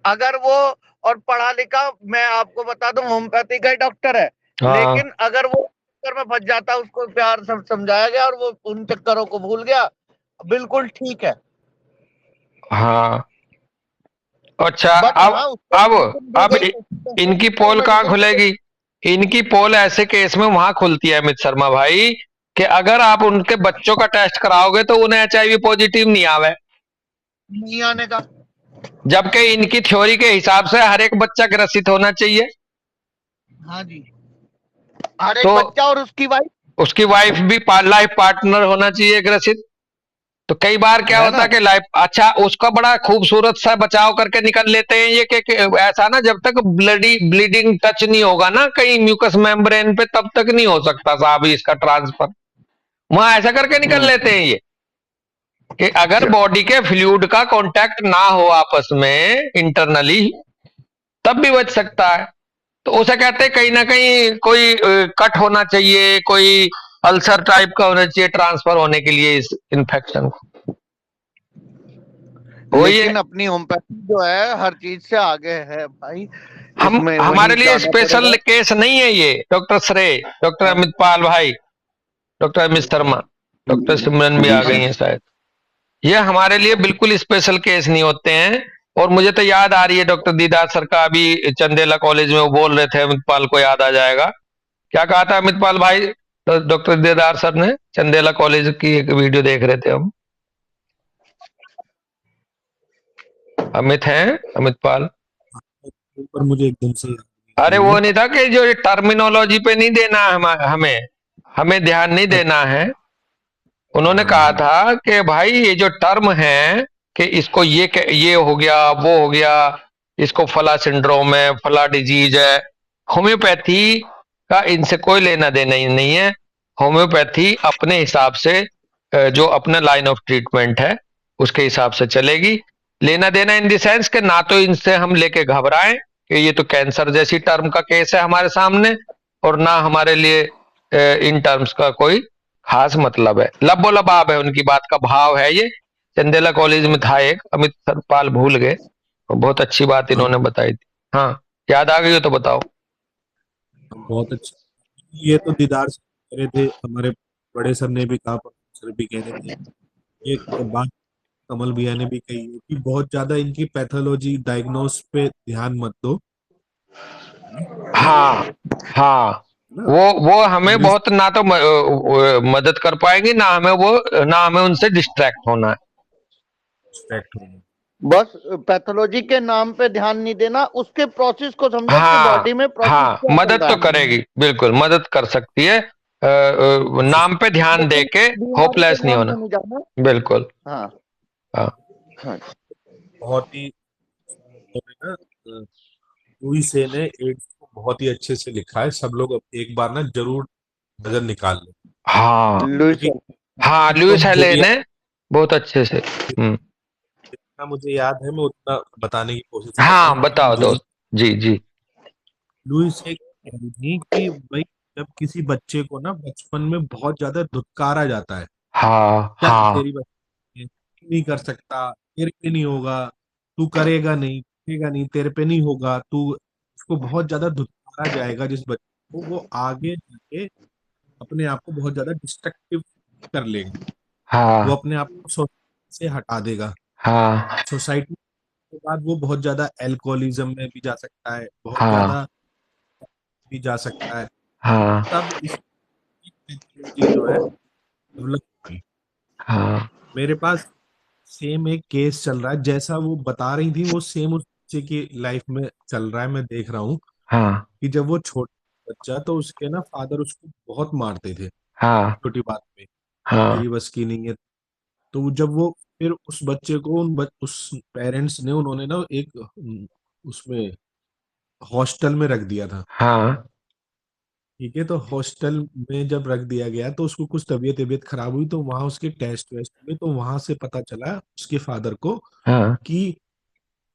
अगर वो और पढ़ा लिखा, मैं आपको बता दूं होम्योपैथी का ही डॉक्टर है, हाँ। लेकिन अगर वो चक्कर में फंस जाता, उसको प्यार सब समझाया गया और वो उन चक्करों को भूल गया, बिल्कुल ठीक है। हाँ, अच्छा। अब इनकी पोल कहाँ खुलेगी? इनकी पोल ऐसे केस में वहां खुलती है अमित शर्मा भाई कि अगर आप उनके बच्चों का टेस्ट कराओगे तो उन्हें HIV पॉजिटिव नहीं आवे, नहीं आने का, जबकि इनकी थ्योरी के हिसाब से हर एक बच्चा ग्रसित होना चाहिए। हाँ जी, हर एक बच्चा और उसकी वाइफ भी लाइफ पार्टनर होना चाहिए ग्रसित। तो कई बार क्या होता है कि लाइफ, अच्छा उसका बड़ा खूबसूरत सा बचाव करके निकल लेते हैं ये कि ऐसा ना, जब तक ब्लीडिंग टच नहीं होगा ना कहीं म्यूकस मेम्ब्रेन पे, तब तक नहीं हो सकता साहब इसका ट्रांसफर। वहां ऐसा करके निकल लेते हैं ये कि अगर बॉडी के फ्लूइड का कांटेक्ट ना हो आपस में इंटरनली, तब भी बच सकता है। तो उसे कहते हैं कहीं ना कहीं कोई कट होना चाहिए, कोई अल्सर टाइप का होना चाहिए ट्रांसफर होने के लिए इस इन्फेक्शन को। लेकिन अपनी होम्योपैथी जो है हर चीज से आगे है भाई। हमारे लिए स्पेशल केस नहीं है ये, डॉक्टर श्रेय, डॉक्टर अमित पाल भाई, डॉक्टर अमित शर्मा, डॉक्टर सिमरन भी आ गई हैं शायद। ये हमारे लिए बिल्कुल स्पेशल केस नहीं होते हैं। और मुझे तो याद आ रही है डॉक्टर दीदार सर का, अभी चंदेला कॉलेज में वो बोल रहे थे, अमित पाल को याद आ जाएगा। क्या कहा था अमित पाल भाई डॉक्टर दीदार सर ने? चंदेला कॉलेज की एक वीडियो देख रहे थे हम। अमित हैं, अमित पाल? पर मुझे एकदम से, अरे वो नहीं था कि जो टर्मिनोलॉजी पे नहीं देना हमें ध्यान नहीं देना है। उन्होंने कहा था कि भाई ये जो टर्म है कि इसको ये हो गया, वो हो गया, इसको फला सिंड्रोम है, फला डिजीज है, होम्योपैथी का इनसे कोई लेना देना ही नहीं है। होम्योपैथी अपने हिसाब से जो अपना लाइन ऑफ ट्रीटमेंट है उसके हिसाब से चलेगी। लेना देना इन द सेंस कि ना तो इनसे हम लेके घबराएं कि ये तो कैंसर जैसी टर्म का केस है हमारे सामने, और ना हमारे लिए इन टर्म्स का कोई खास मतलब है। लबो लबाब है उनकी बात का भाव है ये। चंदेला कॉलेज में था एक, अमित सरपाल भूल गए, बहुत अच्छी बात इन्होंने बताई थी। हाँ, याद आ गई हो तो बताओ। बहुत अच्छा। ये तो दीदार से कह रहे थे, हमारे बड़े सर ने भी कहा, प्रोफेसर भी कह रहे थे। एक बात कमल भैया ने भी कही है कि बहुत ज्यादा इनकी पैथोलॉजी डायग्नोस पे ध्यान मत दो हाँ हाँ, ना। वो हमें इंग्लिश बहुत ना तो मदद कर पाएंगी, ना हमें उनसे डिस्ट्रैक्ट होना है। डिस्ट्रैक्ट होना। बस पैथोलॉजी के नाम पे ध्यान नहीं देना, उसके प्रोसेस को समझो कि हाँ बॉडी में प्रोसेस हाँ, क्या चल मदद रहा तो है। करेगी, बिल्कुल मदद कर सकती है। नाम पे ध्यान दे लेकिन के बीमारी होपलेस के नहीं नाम होना। पे नहीं जाना। बिल्कुल। हाँ हाँ हाँ बहुत ही ना लुई से ने एड्स को बहुत ही अच्छे से लिखा है। सब लोग अब एक बार ना जरूर नजर निकाल लें, हाँ लुइस क्योंकि हाँ, तो लुइस मुझे हेले ने बहुत अच्छे से। जितना मुझे याद है मैं उतना बताने की कोशिश कर रहा हूँ हाँ कि बताओ दोस्त। जी जी। लुईस एक कह रही थी कि भाई जब किसी बच्चे को ना बचपन में बहुत ज्यादा धुतकारा जाता है, हाँ क्या हाँ तेरी बच्चे नहीं कर सकता, तेरे पे नहीं होगा, तू करेगा नहीं, तेरे पे नहीं होगा, तू, उसको बहुत ज्यादा धुतकारा जाएगा जिस बच्चे को, वो आगे जाके अपने आप को बहुत ज्यादा डिस्ट्रक्टिव कर लेगा। वो हाँ अपने आप को सोसाइटी से हटा देगा। हाँ सोसाइटी के बाद वो बहुत ज्यादा एल्कोहलिज्म में भी जा सकता है, बहुत हाँ ज्यादा भी जा सकता है। हाँ तब इस टेक्नोलॉजी जो है डेवलप हुई। हाँ मेरे पास सेम एक केस चल रहा है, जैसा वो बता रही थी वो सेम उस बच्चे की लाइफ में चल रहा है। मैं देख रहा हूँ हाँ कि जब वो छोटा बच्चा, तो उसके ना फादर उसको बहुत मारते थे हाँ छोटी बात पे, हाँ तेरी बस की नहीं है। तो जब वो फिर उस बच्चे को उस पेरेंट्स ने, उन्होंने ना एक उसमें हॉस्टल में रख दिया था। हाँ ठीक है, तो हॉस्टल में जब रख दिया गया तो उसको कुछ तबीयत तबीयत खराब हुई, तो वहां उसके टेस्ट वेस्ट हुए, तो वहां से पता चला उसके फादर को हाँ कि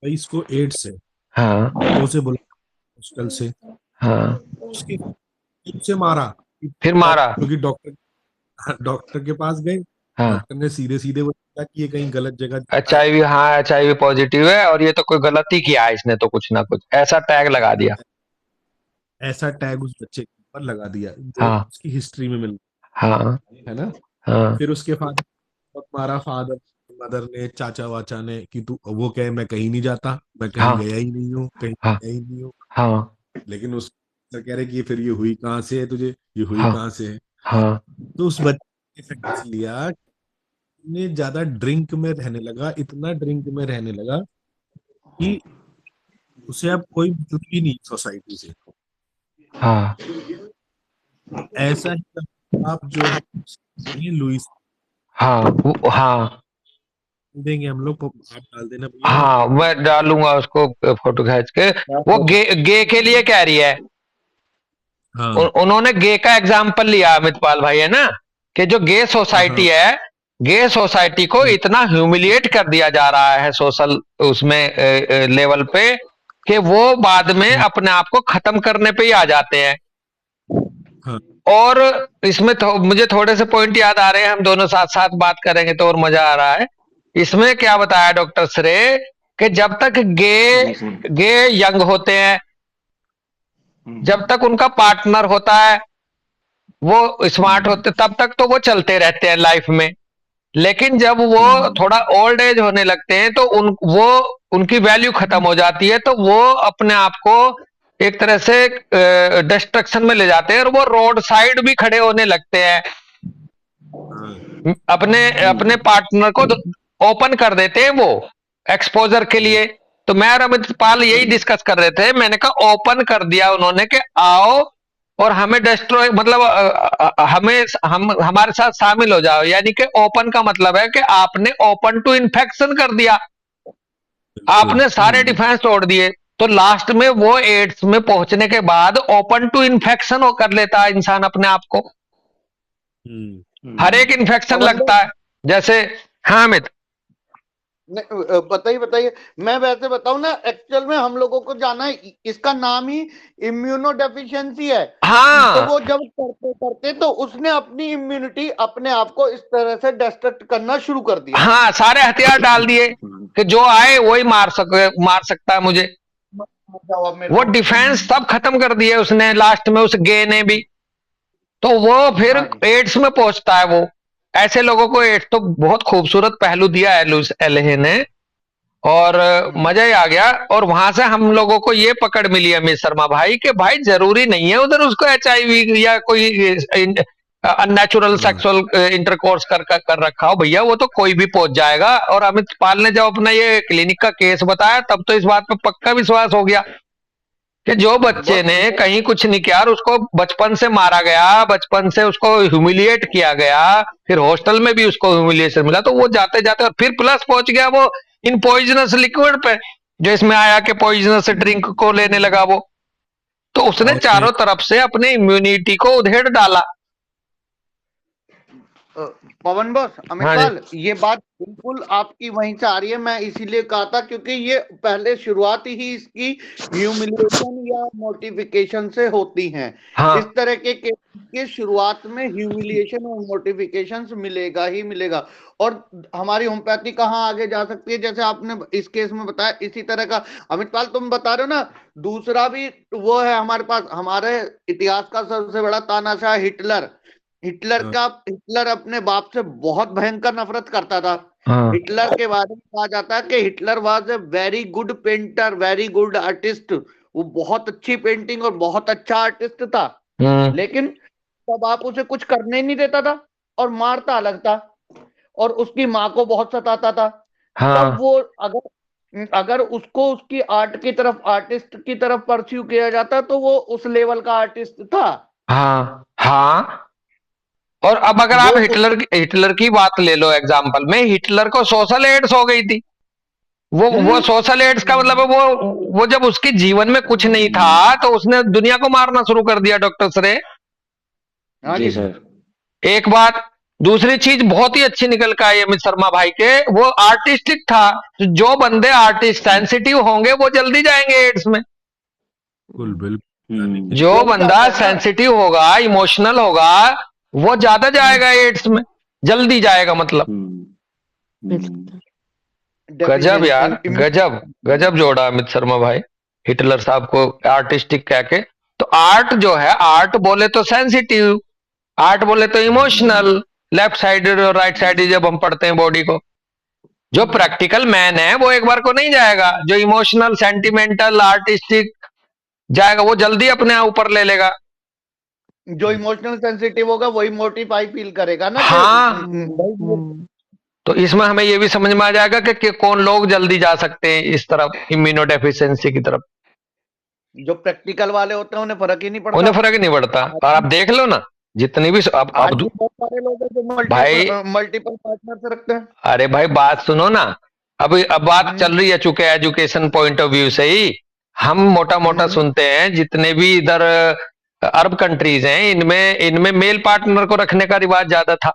भाई इसको एड्स है। हाँ तो उसे बुला हॉस्टल से, हाँ, उसके से मारा। फिर मारा। क्योंकि डॉक्टर डॉक्टर के पास गए, हाँ, डॉक्टर ने सीधे सीधे वो बोला कि ये कहीं गलत जगह जा रहा है। HIV, हाँ HIV पॉजिटिव है और ये तो कोई गलती किया है इसने, तो कुछ ना कुछ ऐसा टैग लगा दिया। ऐसा टैग उस बच्चे के ऊपर लगा दिया जो हाँ उसकी हिस्ट्री में मिल, हाँ है ना। हाँ फिर उसके फादर, मारा फादर मदर ने, चाचा वाचा ने, कि तू, वो कहे मैं कहीं नहीं जाता, मैं कहीं हाँ गया ही नहीं हूँ, कहीं हाँ गया ही नहीं हूँ। हाँ लेकिन उस सर कह रहे कि ये फिर ये हुई कहाँ से है तुझे, ये हुई हाँ कहाँ से है। हाँ तो उस बच्चे ने फैक्स लिया, इतने ज्यादा ड्रिंक में रहने लगा, इतना ड्रिंक में रहने लगा कि उसे अब कोई मतलब ही नहीं सोसाइटी से। हाँ तो ऐसा ही आप जो है ये लुइस हाँ हाँ देंगे हम लोग, आप डाल देना भैया। हाँ, मैं डालूंगा उसको फोटो खींच के। वो गे के लिए कह रही है। हाँ उन्होंने गे का एग्जाम्पल लिया, अमितपाल भाई, है ना, कि जो गे हाँ सोसाइटी है, गे सोसाइटी को इतना ह्यूमिलिएट कर दिया जा रहा है सोशल उसमें लेवल पे, कि वो बाद में अपने आप को खत्म करने पे ही आ जाते हैं। हाँ और इसमें मुझे थोड़े से पॉइंट याद आ रहे हैं, हम दोनों साथ साथ बात करेंगे तो और मजा आ रहा है। इसमें क्या बताया डॉक्टर श्रे, कि जब तक जी सर। गे यंग होते हैं, जब तक उनका पार्टनर होता है वो स्मार्ट होते, तब तक तो वो चलते रहते हैं लाइफ में। लेकिन जब वो थोड़ा ओल्ड एज होने लगते हैं तो उनकी वैल्यू खत्म हो जाती है, तो वो अपने आप को एक तरह से डिस्ट्रक्शन में ले जाते हैं और वो रोड साइड भी खड़े होने लगते हैं, हाँ अपने अपने पार्टनर को ओपन कर देते हैं वो एक्सपोजर के लिए। तो मैं और अमित पाल यही डिस्कस कर रहे थे, मैंने कहा ओपन कर दिया उन्होंने कि आओ और हमें डिस्ट्रॉय, मतलब हमें हमारे साथ शामिल हो जाओ, यानी कि ओपन का मतलब है कि आपने ओपन टू इन्फेक्शन कर दिया, आपने सारे डिफेंस तोड़ दिए। तो लास्ट में वो एड्स में पहुंचने के बाद ओपन टू इन्फेक्शन कर लेता है इंसान अपने आप को। हर एक इन्फेक्शन लगता है जैसे। हाँ अमित। बताइए बताइए। मैं वैसे बताऊं ना, एक्चुअल में हम लोगों को जाना है, इसका नाम ही इम्यूनो डेफिशिएंसी है। हाँ तो वो जब करते करते तो उसने अपनी इम्यूनिटी अपने आप को इस तरह से डिस्ट्रक्ट करना शुरू कर दिया। हाँ, सारे हथियार डाल दिए कि जो आए वही मार सकता है मुझे। वो डिफेंस सब खत्म कर दिए उसने लास्ट में, उस गे ने भी। तो वो फिर एड्स में पहुंचता है वो। ऐसे लोगों को एड्स तो बहुत खूबसूरत पहलू दिया है लुइस एलहे ने, और मजा ही आ गया। और वहां से हम लोगों को ये पकड़ मिली अमित शर्मा भाई कि भाई जरूरी नहीं है उधर उसको HIV या कोई अननेचुरल सेक्सुअल इंटरकोर्स कर रखा हो। भैया वो तो कोई भी पहुंच जाएगा। और अमित पाल ने जब अपना ये क्लिनिक का केस बताया तब तो इस बात पे पक्का विश्वास हो गया कि जो बच्चे ने कहीं कुछ नहीं किया और उसको बचपन से मारा गया, बचपन से उसको ह्यूमिलिएट किया गया, फिर हॉस्टल में भी उसको ह्यूमिलिएशन मिला, तो वो जाते जाते और फिर प्लस पहुंच गया वो इन पॉइजनस लिक्विड पे, जो इसमें आया कि पॉइजनस ड्रिंक को लेने लगा वो, तो उसने चारों तरफ से अपने इम्यूनिटी को उधेड़ डाला। पवन बॉस, अमित हाँ पाल, ये बात बिल्कुल आपकी वहीं से आ रही है। मैं इसीलिए कहा था क्योंकि ये पहले शुरुआत ही इसकी ह्यूमिलिएशन या मोटिफिकेशन से होती हैं। हाँ। इस तरह के शुरुआत में ह्यूमिलिएशन और मोटिफिकेशन मिलेगा ही मिलेगा। और हमारी होम्योपैथी कहाँ आगे जा सकती है, जैसे आपने इस केस में बताया, इसी तरह का। अमित पाल तुम बता रहे हो ना, दूसरा भी वो है हमारे पास, हमारे इतिहास का सबसे बड़ा तानाशाह हिटलर अपने बाप से बहुत भयंकर नफरत करता था। हिटलर के बारे में कहा जाता है कि Hitler was a very good painter, very good artist. वो बहुत अच्छी पेंटिंग और बहुत अच्छा आर्टिस्ट था, लेकिन तब आप उसे कुछ करने ही नहीं देता था और मारता अलग था, और उसकी माँ को बहुत सताता था। तब वो अगर उसको उसकी आर्ट की तरफ, आर्टिस्ट की तरफ परस्यू किया जाता तो वो उस लेवल का आर्टिस्ट था। हाँ। और अब अगर आप हिटलर की बात ले लो एग्जाम्पल में, हिटलर को सोशल एड्स हो गई थी। वो सोशल एड्स का मतलब वो जब उसके जीवन में कुछ नहीं था तो उसने दुनिया को मारना शुरू कर दिया डॉक्टर सरे। जी सर। एक बात। दूसरी चीज बहुत ही अच्छी निकल के आई अमित शर्मा भाई के, वो आर्टिस्टिक था। जो बंदे आर्टिस्ट सेंसिटिव होंगे वो जल्दी जाएंगे एड्स में। बिल्कुल। जो बंदा सेंसिटिव होगा, इमोशनल होगा, वो ज्यादा जाएगा एड्स में, जल्दी जाएगा मतलब। गजब यार, गजब जोड़ा अमित शर्मा भाई हिटलर साहब को आर्टिस्टिक कह के। तो आर्ट जो है, आर्ट बोले तो सेंसिटिव, आर्ट बोले तो इमोशनल, लेफ्ट साइड और राइट साइड जब हम पढ़ते हैं बॉडी को। जो प्रैक्टिकल मैन है वो एक बार को नहीं जाएगा, जो इमोशनल, सेंटिमेंटल, आर्टिस्टिक जाएगा वो जल्दी अपने ऊपर ले लेगा। जो इमोशनल सेंसिटिव होगा वही मोटिफाई फील करेगा ना। हाँ। तो इसमें हमें ये भी समझ में आ जाएगा कि कौन लोग जल्दी जा सकते हैं इस तरफ, इम्यूनो डेफिशिएंसी की तरफ। जो प्रैक्टिकल वाले होते हैं उन्हें फर्क ही नहीं पड़ता। उन्हें फर्क ही नहीं पड़ता। और आप देख लो ना, जितनी भी अब बहुत सारे लोग हैं जो भाई मल्टीपल पार्टनर रखते हैं। अरे भाई बात सुनो ना, अब बात चल रही है चूंकि एजुकेशन पॉइंट ऑफ व्यू से ही हम मोटा मोटा सुनते हैं, जितने भी इधर अरब कंट्रीज हैं इनमें मेल पार्टनर को रखने का रिवाज ज्यादा था।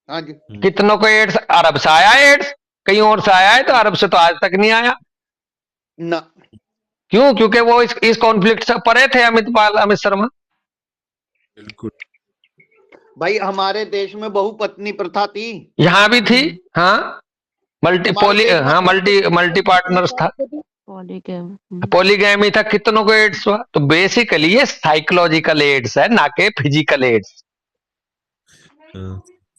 हाँ जी। कितनों को एड्स अरब से आया, एड्स कहीं और से आया है, तो अरब से तो आज तक नहीं आया ना। क्यों? क्योंकि वो इस कॉन्फ्लिक्ट से परे थे अमित शर्मा। बिल्कुल भाई हमारे देश में बहुपत्नी प्रथा थी, यहाँ भी थी। हाँ, मल्टी पार्टनर्स था, पॉलीगैमी था। कितनों को एड्स हुआ? तो बेसिकली ये साइकोलॉजिकल एड्स है, ना कि फिजिकल एड्स।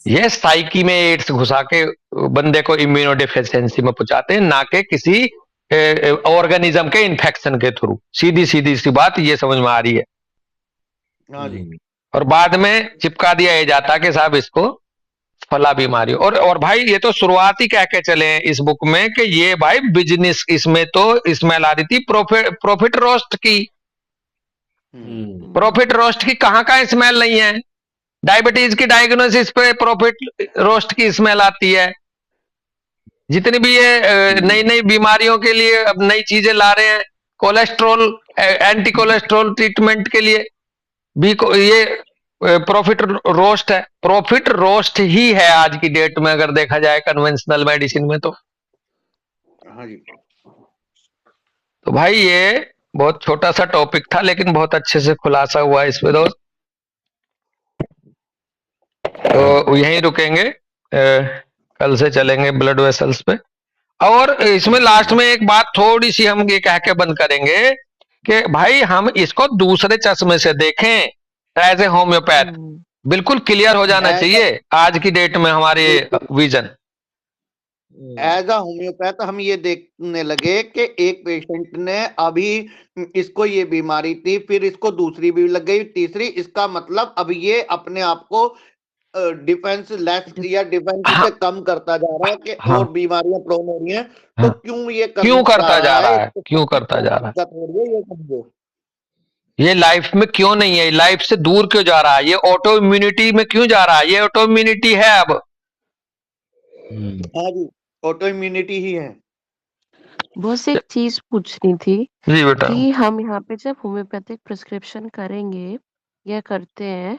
ये साइकी में एड्स घुसा के बंदे को इम्यूनो डेफिशिएंसी में पहुंचाते हैं, ना कि किसी ऑर्गेनिज्म के इन्फेक्शन के थ्रू। सीधी सी बात ये समझ में आ रही है। हाँ जी। और बाद में चिपका दिया जाता कि साहब इसको फला बीमारी। और भाई ये तो शुरुआत ही कह के चले हैं इस बुक में कि ये भाई बिजनेस, इसमें तो स्मेल आ रही थी प्रॉफिट रोस्ट की। प्रॉफिट रोस्ट की कहाँ स्मेल नहीं है? डायबिटीज की डायग्नोसिस पे प्रॉफिट रोस्ट की स्मेल आती है। जितनी भी ये नई बीमारियों के लिए अब नई चीजें ला रहे हैं, कोलेस्ट्रोल, एंटी कोलेस्ट्रोल ट्रीटमेंट के लिए भी ये प्रॉफिट रोस्ट है। प्रॉफिट रोस्ट ही है आज की डेट में अगर देखा जाए कन्वेंशनल मेडिसिन में तो। हाँ जी। तो भाई ये बहुत छोटा सा टॉपिक था, लेकिन बहुत अच्छे से खुलासा हुआ इस पे दोस्त। तो यहीं रुकेंगे, कल से चलेंगे ब्लड वेसल्स पे। और इसमें लास्ट में एक बात थोड़ी सी हम ये कह के बंद करेंगे कि भाई हम इसको दूसरे चश्मे से देखें एज ए होम्योपैथ। बिल्कुल क्लियर हो जाना As चाहिए आज की डेट में हमारे विजन। एज अ होम्योपैथ हम ये देखने लगे कि एक पेशेंट ने अभी इसको ये बीमारी थी, फिर इसको दूसरी भी लग गई, तीसरी, इसका मतलब अब ये अपने आप को डिफेंस लेस या डिफेंस हाँ, से कम करता जा रहा है कि हाँ, और बीमारियां प्रोन हो रही हैं। तो हाँ, क्यों ये क्यों करता करता जा रहा है, रहा है, इसको क्यों सबसे करता क्या जा रहा है, दिक्कत हो रही है ये समझो। ये लाइफ में क्यों नहीं है, लाइफ से दूर क्यों जा रहा है, ये ऑटो इम्यूनिटी में क्यों जा रहा है, ये ऑटो इम्यूनिटी है अब। हाँ जी, ऑटो इम्यूनिटी ही है। बस एक चीज पूछनी थी जी बेटा। कि हम यहाँ पे जब होम्योपैथिक प्रिस्क्रिप्शन करेंगे या करते हैं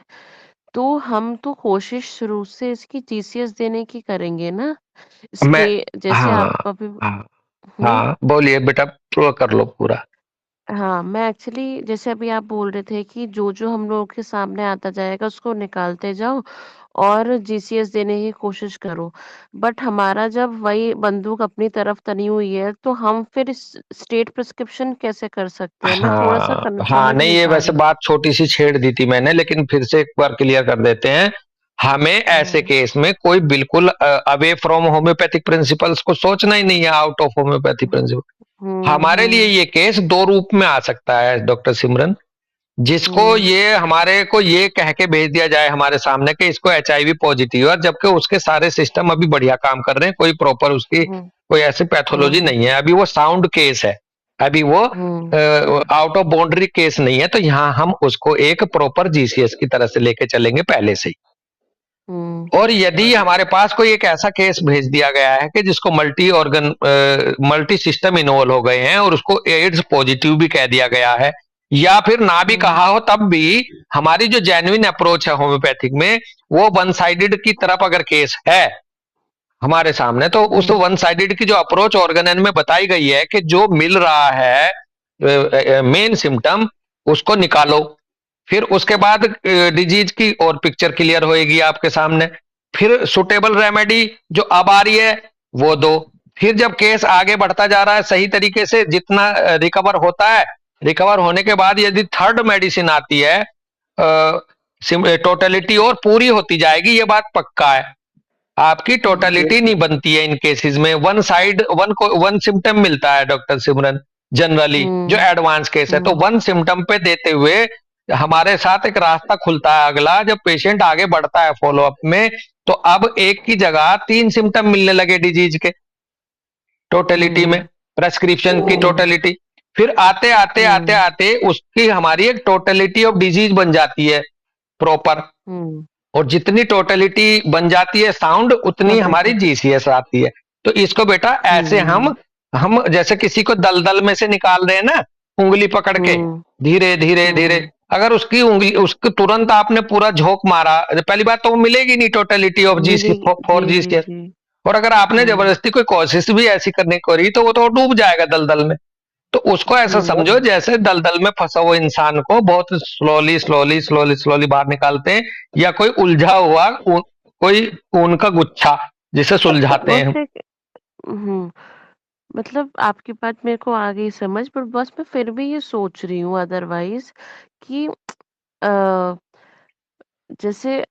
तो हम तो कोशिश शुरू से इसकी जीसीएस देने की करेंगे ना। मैं जैसे हाँ, आप अभी हाँ, हम्म हाँ, बोलिए बेटा, पूरा कर लो पूरा। हाँ, मैं एक्चुअली जैसे अभी आप बोल रहे थे कि जो हम लोगों के सामने आता जाएगा उसको निकालते जाओ और जीसीएस देने की कोशिश करो। बट हमारा जब वही बंदूक अपनी तरफ तनी हुई है तो हम फिर स्टेट प्रिस्क्रिप्शन कैसे कर सकते हैं? मैं थोड़ा-सा हाँ, हाँ, समझ नहीं नहीं ये पा वैसे रही। बात छोटी सी छेड़ दी थी मैंने, लेकिन फिर से एक बार क्लियर कर देते हैं। हमें ऐसे हुँ, केस में कोई बिल्कुल अवे फ्रॉम होम्योपैथिक प्रिंसिपल्स को सोचना ही नहीं है, आउट ऑफ होम्योपैथिक प्रिंसिपल। हुँ, हमारे लिए हुँ, ये केस दो रूप में आ सकता है डॉक्टर सिमरन। जिसको हुँ, ये हमारे को ये कह के भेज दिया जाए हमारे सामने कि इसको एचआईवी पॉजिटिव है, जबकि उसके सारे सिस्टम अभी बढ़िया काम कर रहे हैं, कोई प्रॉपर उसकी हुँ, कोई ऐसी पैथोलॉजी हुँ, नहीं है, अभी वो साउंड केस है, अभी वो हुँ, आउट ऑफ बाउंड्री केस नहीं है, तो यहाँ हम उसको एक प्रॉपर जीसीएस की तरह से लेके चलेंगे पहले से ही। हुँ, और यदि हमारे पास कोई एक ऐसा केस भेज दिया गया है कि जिसको multi organ multi system involve हो गए हैं और उसको एड्स पॉजिटिव भी कह दिया गया है, या फिर ना भी हुँ, कहा हो तब भी हमारी जो जेन्युइन अप्रोच है होम्योपैथिक में, वो वन साइडेड की तरफ अगर केस है हमारे सामने, तो उस हुँ, वन साइडेड की जो अप्रोच ऑर्गेनन में बताई गई है कि जो मिल रहा है मेन सिम्टम, उसको निकालो। फिर उसके बाद डिजीज की और पिक्चर क्लियर होएगी आपके सामने। फिर सुटेबल रेमेडी जो अब आ रही है वो दो। फिर जब केस आगे बढ़ता जा रहा है सही तरीके से, जितना रिकवर होता है, रिकवर होने के बाद यदि थर्ड मेडिसिन आती है, टोटलिटी और पूरी होती जाएगी, ये बात पक्का है। आपकी टोटलिटी नहीं बनती है इन केसेस में, वन साइड वन सिम्टम मिलता है डॉक्टर सिमरन, जनरली जो हुँ, एडवांस केस है, तो हुँ, वन सिम्टम पे देते हुए हमारे साथ एक रास्ता खुलता है अगला, जब पेशेंट आगे बढ़ता है फॉलोअप में, तो अब एक की जगह 3 सिम्टम मिलने लगे डिजीज के टोटलिटी में, हुँ, प्रेस्क्रिप्शन की हुँ, टोटलिटी। फिर आते आते आते हुँ, आते उसकी हमारी एक टोटलिटी ऑफ डिजीज बन जाती है प्रॉपर। हुँ, और जितनी टोटलिटी बन जाती है साउंड, उतनी हमारी जीसीएस आती है। तो इसको बेटा ऐसे हुँ, हम जैसे किसी को दलदल में से निकाल रहे हैं ना, उंगली पकड़ के, हुँ, धीरे धीरे धीरे, हुँ, अगर उसकी उंगली उसको तुरंत आपने पूरा झोंक मारा, पहली बात तो वो मिलेगी नहीं टोटलिटी ऑफ जी सी मिलेगी फॉर जी, जी। जी, जी। और अगर आपने हुँ, जबरदस्ती कोई कोशिश भी ऐसी करने को करी, तो वो तो डूब जाएगा दलदल में। तो उसको ऐसा हुँ, समझो जैसे दलदल में फंसा हुआ इंसान को बहुत स्लोली स्लोली स्लोली स्लोली बाहर निकालते हैं, या कोई उलझा हुआ कोई ऊन का गुच्छा जिसे सुलझाते हैं। बस एक हुँ, मतलब आपकी बात मेरे को आ गई समझ पर बस मैं फिर भी ये सोच रही हूँ अदरवाइज़ कि अ, जैसे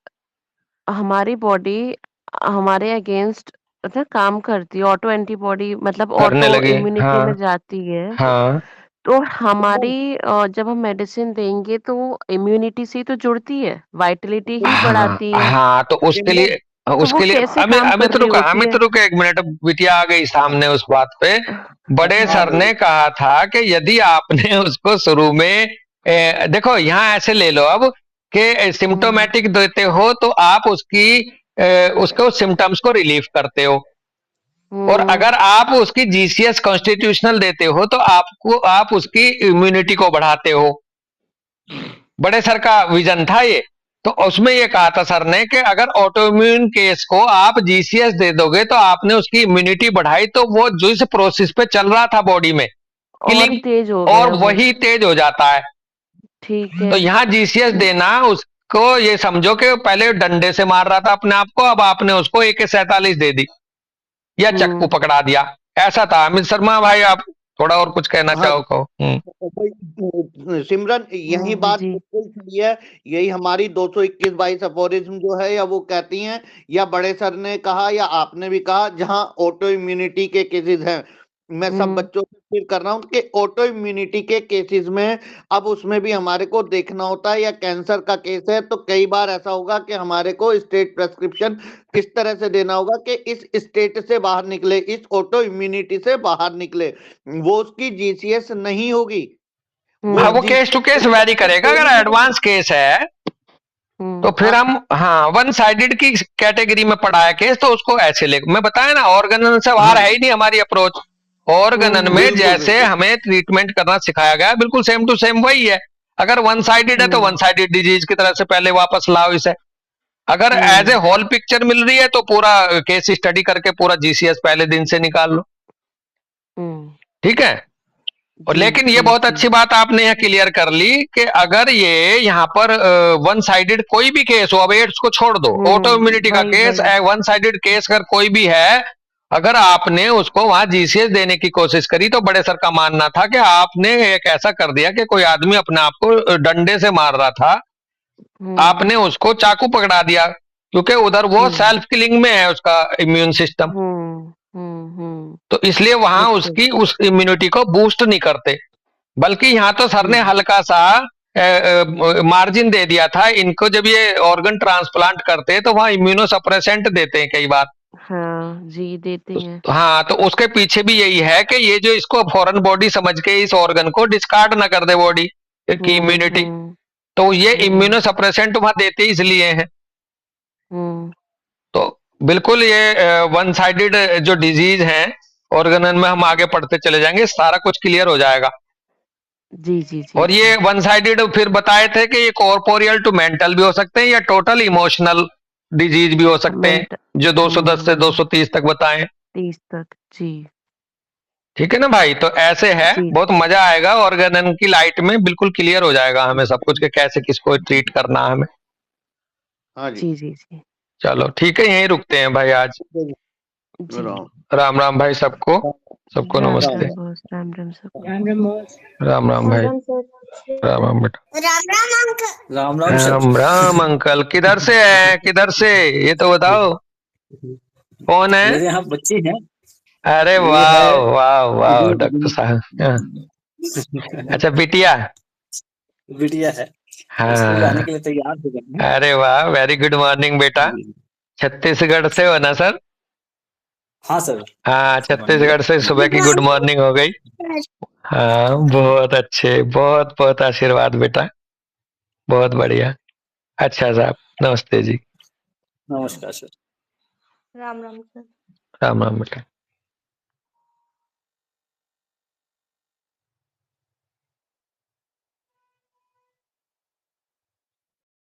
हमारी बॉडी हमारे अगेंस्ट मतलब काम करती है, ऑटो एंटीबॉडी मतलब करने ऑटो लगे, इम्यूनिटी में हाँ, जाती है। हाँ, तो हमारी जब हम मेडिसिन देंगे तो इम्यूनिटी से ही तो जुड़ती है, वाइटलिटी ही हाँ, बढ़ाती है। हाँ, तो उसके लिए तो वो कैसे काम कर रही होती अमित है? रुका, एक मिनट, बिटिया आ गई सामने उस बात पे। बड़े हाँ सर जी। ने कहा था कि यदि आपने उसको शुरू में देखो यहाँ ऐसे ले लो अब कि हुँ, सिम्टोमेटिक देते हो तो आप उसको सिम्टम्स को रिलीफ करते हो, और हुँ, अगर आप उसकी जीसीएस कॉन्स्टिट्यूशनल देते हो तो आप उसकी इम्यूनिटी को बढ़ाते हो। बड़े सर का विजन था ये। तो उसमें ये कहा था सर ने कि अगर ऑटोइम्यून केस को आप जीसीएस दे दोगे तो आपने उसकी इम्यूनिटी बढ़ाई, तो वो जो इस प्रोसेस पे चल रहा था बॉडी में और किलिंग, तेज़ हो और गया वो। वही तेज हो जाता है। ठीक तो है। यहाँ जीसीएस उम, देना, उसको ये समझो कि पहले डंडे से मार रहा था अपने आप को, अब आपने उसको AK-47 दे दी या चक्कू हुँ, पकड़ा दिया। ऐसा था। अमित शर्मा भाई, आप थोड़ा और कुछ कहना हाँ चाहो कहो। सिमरन, यही बात जी। बिल्कुल सही है। यही हमारी 221 अफोरिज्म जो है, या वो कहती हैं, या बड़े सर ने कहा, या आपने भी कहा, जहां ऑटो इम्यूनिटी के केसेस हैं, मैं सब बच्चों से फील कर रहा हूं कि ऑटो इम्यूनिटी के केसेस में अब उसमें भी हमारे को देखना होता है, या कैंसर का केस है तो कई बार ऐसा होगा कि हमारे को स्टेट प्रेस्क्रिप्शन किस तरह से देना होगा कि इस स्टेट से बाहर निकले, इस ऑटो इम्यूनिटी से बाहर निकले। वो उसकी जीसीएस नहीं होगी, हाँ, वो केस टू केस वेरी करेगा। अगर एडवांस केस है तो फिर हम हाँ वन साइडेड की कैटेगरी में पड़ा है केस, तो उसको ऐसे ले, मैं बताया ना, ऑर्गन से बाहर है ही नहीं हमारी अप्रोच। ऑर्गन में बिल्कुल, जैसे बिल्कुल। हमें ट्रीटमेंट करना सिखाया गया है, बिल्कुल सेम टू सेम वही है। अगर वन साइडेड है तो वन साइडेड डिजीज की तरह से पहले वापस लाओ इसे। अगर एज ए होल पिक्चर मिल रही है तो पूरा केस स्टडी करके पूरा जीसीएस पहले दिन से निकाल लो। ठीक है। और लेकिन ये बहुत अच्छी बात आपने यहाँ क्लियर कर ली कि अगर ये यहाँ पर वन साइडेड कोई भी केस हो, अब एड्स को छोड़ दो, ऑटो इम्यूनिटी का केस, वन साइडेड केस अगर कोई भी है, अगर आपने उसको वहां जीसीएस देने की कोशिश करी तो बड़े सर का मानना था कि आपने एक ऐसा कर दिया कि कोई आदमी अपने आप को डंडे से मार रहा था, आपने उसको चाकू पकड़ा दिया, क्योंकि उधर वो सेल्फ किलिंग में है उसका इम्यून सिस्टम। तो इसलिए वहां उसकी उस इम्यूनिटी को बूस्ट नहीं करते, बल्कि यहाँ तो सर ने हल्का सा मार्जिन दे दिया था इनको। जब ये ऑर्गन ट्रांसप्लांट करते हैं तो वहां इम्यूनो सप्रेसेंट देते हैं कई बार। हाँ जी, देते हैं। हाँ, तो उसके पीछे भी यही है कि ये जो इसको फॉरेन बॉडी समझ के इस ऑर्गन को डिस्कार्ड ना कर दे बॉडी की इम्यूनिटी, तो ये इम्यूनो सप्रेसेंट वहां देते इसलिए हैं। तो बिल्कुल ये वन साइडेड जो डिजीज है ऑर्गन में, हम आगे पढ़ते चले जाएंगे, सारा कुछ क्लियर हो जाएगा। जी जी जी। और ये वन साइडेड फिर बताए थे कि ये कॉर्पोरियल टू मेंटल भी हो सकते हैं या टोटल इमोशनल डिजीज भी हो सकते हैं, जो 210 से 230 तक बताएं। 30 तक जी। ठीक है ना भाई, तो ऐसे है, बहुत मजा आएगा। ऑर्गन की लाइट में बिल्कुल क्लियर हो जाएगा हमें सब कुछ, के कैसे किसको ट्रीट करना है हमें। हाँ जी जी जी। चलो ठीक है, यहीं रुकते हैं भाई आज। राम राम भाई सबको, सबको नमस्ते। राम राम सबको। राम राम भाई, राम राम बेटा। राम राम राम अंकल, किधर से है, किधर से, ये तो बताओ कौन है? मेरे यहाँ बच्चे हैं। अरे वाह वाह वाह डॉक्टर साहब। अच्छा बिटिया, बिटिया है, स्कूल आने के लिए तैयार हो गए हैं। अरे वाह, वेरी गुड मॉर्निंग बेटा। छत्तीसगढ़ से हो ना सर? हाँ सर। हाँ, छत्तीसगढ़ से सुबह की गुड मॉर्निंग हो गई। हाँ बहुत अच्छे, बहुत बहुत आशीर्वाद बेटा, बहुत बढ़िया। अच्छा साहब, नमस्ते जी। नमस्कार सर। राम राम सर। राम राम बेटा।